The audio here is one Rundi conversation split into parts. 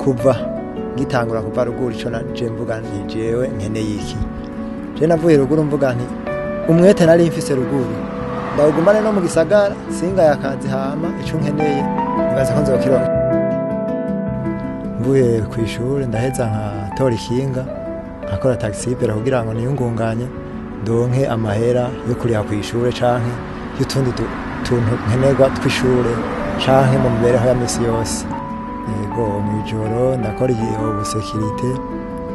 kuva gitangura kuva ruguru ico naje mvuga nti jewe nkeneye iki je navuye ruguru mvuga nti umwete nari mfise ruguru ndawugumane no mu gisagara singa yakazi hama ico nkeneye nibaza ko nzokironka mvuye kw'ishure ndaheza nkatora ikinga nkakora taxi pera kugira ngo niyungunganye ndonke amahera yo kuriha kw'ishure canke y'utundi tuntu nkenerwa tw'ishure canke mu mibereho ya misi yose yego mw'ijoro ndakora ubusekirite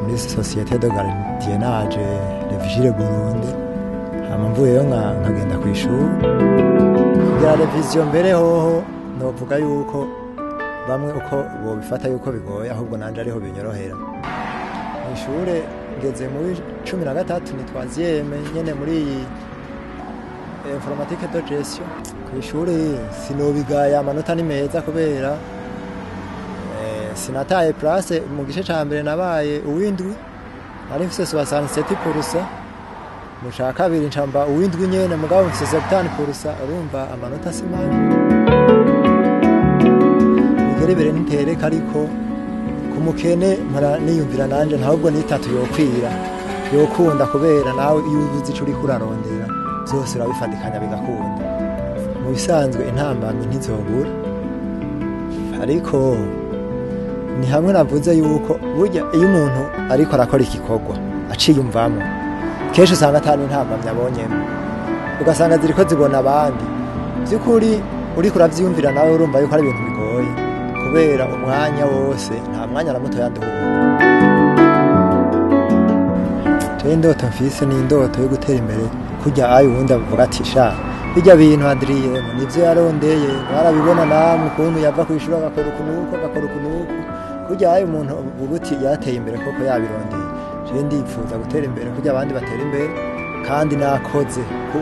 muri société de gardiennage de vigile Burundi hama mvuyeyo nkagenda kw'ishure kugira revision mbere hoho novuga yuko bamwe uko bobifata yuko bigoye ahubwo nanje ariho binyorohera mw'ishure ngeze muri 13 nitwaziyeme nyene muri informatique de gestion kw'ishure sinobigaya amanota ni meza kubera sinataye place mu gice ca mbere nabaye uwindwi nari mfise 67% mu ca kabiri ncamba uwindwi nyene mugabo mfise 70% urumva amanota simana bigerebere nitereka ariko kumukene mpora niyumvira nanje ntabwo nitatu yokwira yokunda kubera nawe iyo uzi ico uri kurarondera byose urabifadikanya bigakunda mu bisanzwe intambamye ntizobura ariko ni hamwe navuze yuko burya iyo umuntu ariko arakora igikorwa aciyumvamo kenshi usanga atari intambamye abonyemo ugasanga ziriko zibona abandi by'ukuri uriko uravyiyumvira nawe urumva yuko ari ibintu bigoye kubera umwanya wose nta mwanya na muto yanduhuye je indoto mfise ni indoto yo gutera imbere kujya ayo ubundi avuga ati sha bijya bintu Adrien nivyo yarondeye barabibona namwe ukuntu yava kwishura agakora ukunuko kujya ayo umuntu ubuti yateye imbere koko yabirondeye je ndipfuza gutera imbere kujya abandi batera imbere kandi nakoze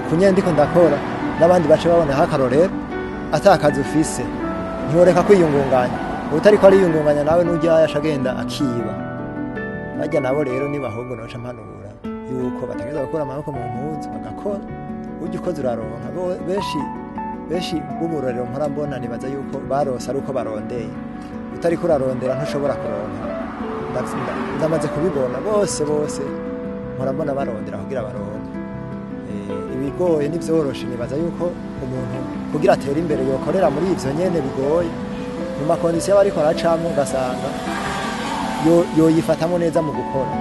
kunye ndiko ndakora n'abandi bace babona hakarorero atakaza ufise ntiworeka kwiyungunganya utari ko ari yungunganya nawe n'ujya yashagenda akiba bajya nabo rero niba ahubwo noca mpanura yuko bategeza gukora amaboko mu mpuzu bagakora ujya ukoze uraronka benshi b'uburorero mpora mbona nibaza yuko barose ari uko barondeye utari ko urarondera ntushobora kuronka ndamaze kubibona bose mpora mbona barondera kugira baronke ibigoye n'ivyoroshe nibaza yuko umuntu kugira atera imbere yokorera muri ivyo nyene bigoye mu makondisiyo bariko aracamwe ugasanga yoyifatamo neza mu gukora